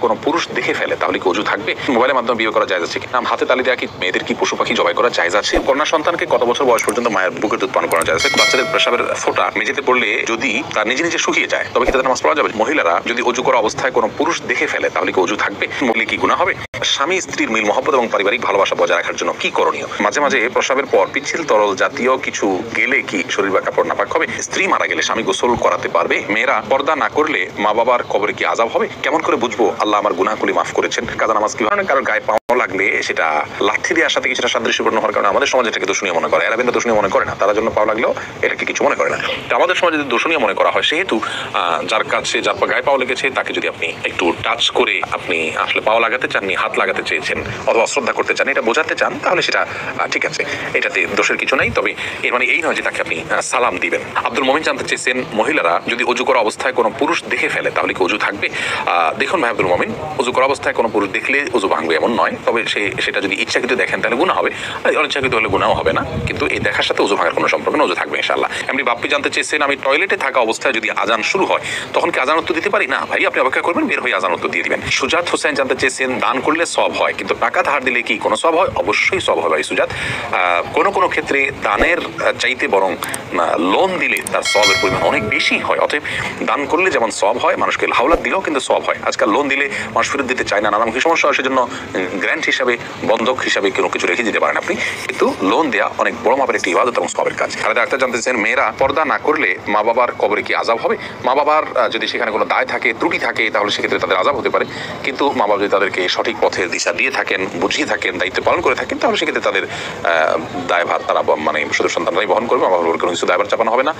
কোনো পুরুষ দেখে ফেলে তাহলে কি ওযু থাকবে? মোবাইলের মাধ্যমে বিয়ে করা জায়েজ আছে কি? হাতে তালি দেওয়া কি মেয়েদের কি পশু পাখি জবাই করা জায়েজ আছে? কন্যা সন্তানকে কত বছর বয়স পর্যন্ত মায়ের বুকের দুধ পান করা জায়েজ আছে? বাচ্চাদের প্রসাবের ফোঁটা মেঝেতে পড়লে যদি তার নিজে নিজে শুকিয়ে যায় তবে কি তাদের নামাজ পড়া যাবে? মহিলারা যদি ওযু করা অবস্থায় কোনো পুরুষ দেখে ফেলে তাহলে কি ওযু থাকবে? মহিলা কি গুনাহ হবে? স্বামী স্ত্রীর মিল মহব্বত এবং পারিবারিক ভালোবাসা বজায় রাখার জন্য কি করণীয়? মাঝে মাঝে প্রসাবের পর পিচ্ছিল তরল জাতীয় কিছু গেলে কি শরীর বা কাপড় নাপাক হবে? স্ত্রী মারা গেলে স্বামী গোসল করাতে পারবে? মেয়েরা পর্দা না করলে মা বাবার কবরে কি আযাব হবে? কেমন করে বুঝবো আল্লাহ আমার গুনাহগুলি মাফ করেছেন? কাজা নামাজ কি হয়? কারণ গায়ে পাও লাগলে সেটা লাঠি দেওয়ার সাথে কিছুটা সাদৃশ্যপূর্ণ হওয়ার কারণে আমাদের সমাজে এটাকে দূষণীয় মনে করে, এরা কিন্তু দূষণীয় মনে করে না, তারা জন্য পাও লাগলেও এটাকে কিছু মনে করে না। তো আমাদের সমাজে যদি দূষণীয় মনে করা হয় সেহেতু যার কাছে যার গায়ে পাও লেগেছে তাকে যদি আপনি একটু টাচ করে আপনি আসলে পাও লাগাতে চাননি, হাত লাগাতে চেয়েছেন অথবা শ্রদ্ধা করতে চান, এটা বোঝাতে চান, তাহলে সেটা ঠিক আছে, এটাতে দোষের কিছু নাই। তবে এর মানে এই নয় যে তাকে আপনি সালাম দিবেন। আব্দুল মোমিন জানতে চেয়েছেন মহিলারা যদি ওযু করা অবস্থায় কোনো পুরুষ দেখে ফেলে তাহলে কি ওযু থাকবে? দেখুন ভাই আব্দুল মোমিন, ওযু করা অবস্থায় কোনো পুরুষ দেখলে ওযু ভাঙবে এমন নয়, তবে সেটা যদি ইচ্ছাকৃত দেখেন তাহলে গুনাহ হবে, অনিচ্ছাকৃত হলে গুনাহ হবে না, কিন্তু এই দেখার সাথে ওযু ভাঙার কোনো সম্পর্ক না, ওযু থাকবে ইনশাআল্লাহ। এমনি বাপ্পি জানতে চেয়েছেন আমি টয়লেটে থাকা অবস্থায় যদি আজান শুরু হয় তখন কি আজান উত্তর দিতে পারি? না ভাই, আপনি অপেক্ষা করবেন, বের হয়ে আজান উত্তর দিয়ে দিবেন। সুজাত হোসেন জানতে চেয়েছেন দান করলে সওয়াব হয় কিন্তু টাকা ধার দিলে কি কোনো সওয়াব হয়? অবশ্যই সওয়াব হয় ভাই সুজাত। কোনো ক্ষেত্রে দানের চাইতে বরং লোন দিলে তার সওয়াবের পরিমাণ অনেক বেশি হয়। অতএব দান করলে যেমন সওয়াব হয়, মানুষকে হাওলাত দিলেও কিন্তু সওয়াব হয়। আজকাল লোন দিলে মানুষ ফেরত দিতে চায় না, নানামুখী সমস্যা হয়, সেজন্য গ্র্যান্ট হিসাবে, বন্ধক হিসাবে কোনো কিছু রেখে দিতে পারেন আপনি, কিন্তু লোন দেওয়া অনেক বড় মাপের একটি ইবাদত এবং সওয়াবের কাজ। খালেদা আক্তার জানতে চান মেয়েরা পর্দা না করলে মা বাবার কবরে কি আযাব হবে? মা বাবার যদি সেখানে কোনো দায় থাকে, ত্রুটি থাকে, তাহলে সেক্ষেত্রে তাদের আযাব হতে পারে, কিন্তু মা বাবা যদি তাদেরকে সঠিক পথের দিশা দিয়ে থাকেন, বুঝিয়ে থাকেন, দায়িত্ব পালন করে থাকেন, তাহলে সেক্ষেত্রে তাদের দায়ভার তারা মানে শুধু সন্তানরাই বহন করবে, মা বাবার কোনো কিছু দায়ভার চাপানো হবে না।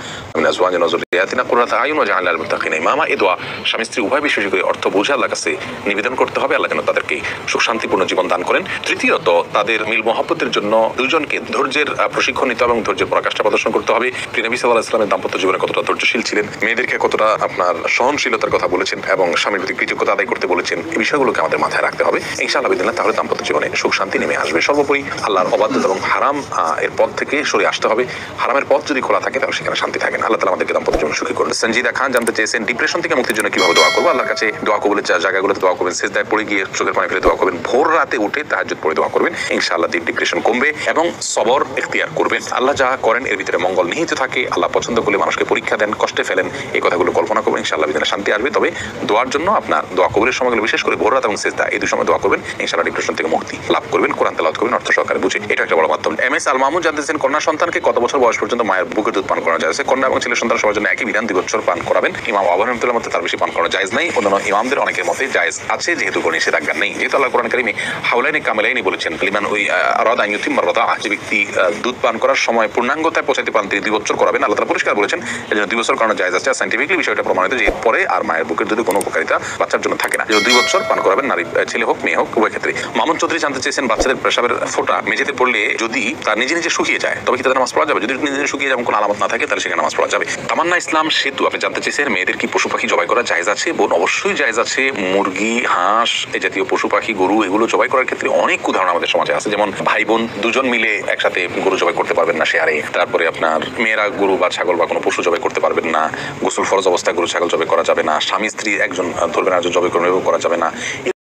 মামা এ দোয়া স্বামী স্ত্রী উভয় বিশ্বাসী করে অর্থ বুঝে আল্লাহর কাছে নিবেদন করতে হবে, আল্লাহ যেন তাদেরকে সুখ শান্তিপূর্ণ জীবন দান করেন। তৃতীয়ত, তাদের মিল মহব্বতের জন্য দুজনকে ধৈর্যের প্রশিক্ষণ নিতে এবং ধৈর্যের পরাকাষ্ঠা প্রদর্শন করতে হবে। নবী সাল্লাল্লাহু আলাইহি ওয়াসাল্লামের দাম্পত্য জীবনে কতটা ধৈর্যশীল ছিলেন, মেয়েদেরকে কতটা আপনার সহনশীলতার কথা বলেছেন এবং স্বামীর প্রতি কৃতজ্ঞতা আদায় করতে বলেছেন, এই বিষয়গুলোকে আমাদের মাথায় রাখতে হবে ইনশাআল্লাহ বিদিল্লাহ। তাহলে দাম্পত্য জীবনে সুখ শান্তি নেমে আসবে। সর্বোপরি আল্লাহর অবাধ্যতা এবং হারাম এর পথ থেকে সরে আসতে হবে। হারামের পথ যদি খোলা থাকে তাহলে সেখানে শান্তি থাকে না। আল্লাহ তাআলা আমাদেরকে দাম্পত্য জীবন সুখী করুন। সঞ্জিদা খান জানতে চেয়েছেন ডিপ্রেশন থেকে মুক্তির জন্য কিভাবে দোয়া করবো? আল্লাহর কাছে দোয়া কবুলের জায়গাগুলোতে দোয়া করবেন, সিজদায় পড়ে গিয়ে চোখের পানি ফেলে দোয়া করবেন, ভোর রাতে উঠে তাহাজ্জুদ পড়ে দোয়া করবেন, ইনশাআল্লাহ ডিপ্রেশন কমবে এবং সবর ইখতিয়ার করবেন। আল্লাহ যা করেন এর ভিতরে মঙ্গল নিহিত থাকে। আল্লাহ পছন্দ করলে মানুষকে পরীক্ষা দেন, কষ্টে ফেলেন, এই কথাগুলো কল্পনা করবেন, ইনশাআল্লাহ বিদিনে শান্তি আসবে। তবে দোয়ার জন্য আপনার দোয়া কবুলের সময়গুলো বিশেষ করে ভোর রাত এবং সিজদা, এই দুই সময় দোয়া করবেন, ইনশাআল্লাহ ডিপ্রেশন থেকে মুক্তি লাভ করবেন। কোরআন তেলাওয়াত করবেন অর্থ সহকারে বুঝে, এটা একটা বড় মাধ্যম। এমএস আল মাহমুদ জানতেছেন কন্যা সন্তানকে কত বছর বয়স পর্যন্ত মায়ের বুকের দুধ পান করানো যায়? কন্যা এবং ছেলে সন্তান সবার জন্য একই বিধান, 2 বছর পান করাবেন। ইমাম আবু হানিফার মতে তার বেশি পান করানো জায়েজ নাই, অন্যান্য ইমামদের অনেকের মতে জায়েজ আছে, যেহেতু কোনো নিষেধাজ্ঞা নেই। যেহেতু আল্লাহ কোরআন কারীমে হাওলাইনি কামিলাইনি বলেছেন, লিমান ওই আরাদা আন ইউতিম্মা রাদাআহ, যে ব্যক্তি দুধ পান করার সময় পূর্ণাঙ্গতায় পৌঁছাতে পারেন তিনি 2 বছর করাবেন। আল্লাহ তাআলা পরিষ্কার বলেছেন এজন্য 2 বছর করানো জায়েজ আছে। সায়েন্টিফিক্যালি বিষয়টা প্রমাণিত যে পরে আর মায়ের বুকের দুধে কোনো উপকারিতা বাচ্চার জন্য থাকে না। 2 বছর পান করাবেন, নারী ছেলে হোক মেয়ে হোক উভয় ক্ষেত্রে। মামুন চৌধুরী জানতে চেয়েছেন বাচ্চাদের প্রসাবের ফোঁটা মেঝেতে পড়লে যদি তার নিজে নিজে শুকিয়ে যায় তবে কি তাদের নামাজ পড়া যাবে? যদি নিজে নিজে শুকিয়ে যায় এবং কোনো আলামত না থাকে তাহলে সেখানে নামাজ পড়া যাবে। তামান্না ইসলাম সেতু আপনি জানতে চেয়েছেন মেয়েদের কি পশু পাখি জবাই করা জায়েজ আছে? বোন, অবশ্যই জায়েজ আছে। মুরগি, হাঁস, এই জাতীয় পশু পাখি, গরু, এগুলো জবাই করার ক্ষেত্রে অনেক উদাহরণ আমাদের সমাজে আছে। যেমন ভাই বোন দুজন মিলে একসাথে গরু জবাই করতে পারবেন না শেয়ারে, তারপরে আপনার মেয়েরা গরু বা ছাগল বা কোনো পশু জবাই করতে পারবেন না, গোসল ফরজ অবস্থায় গরু ছাগল জবাই করা যাবে না, স্বামী স্ত্রী একজন ধরবেন একজন জবাই করা যাবে না।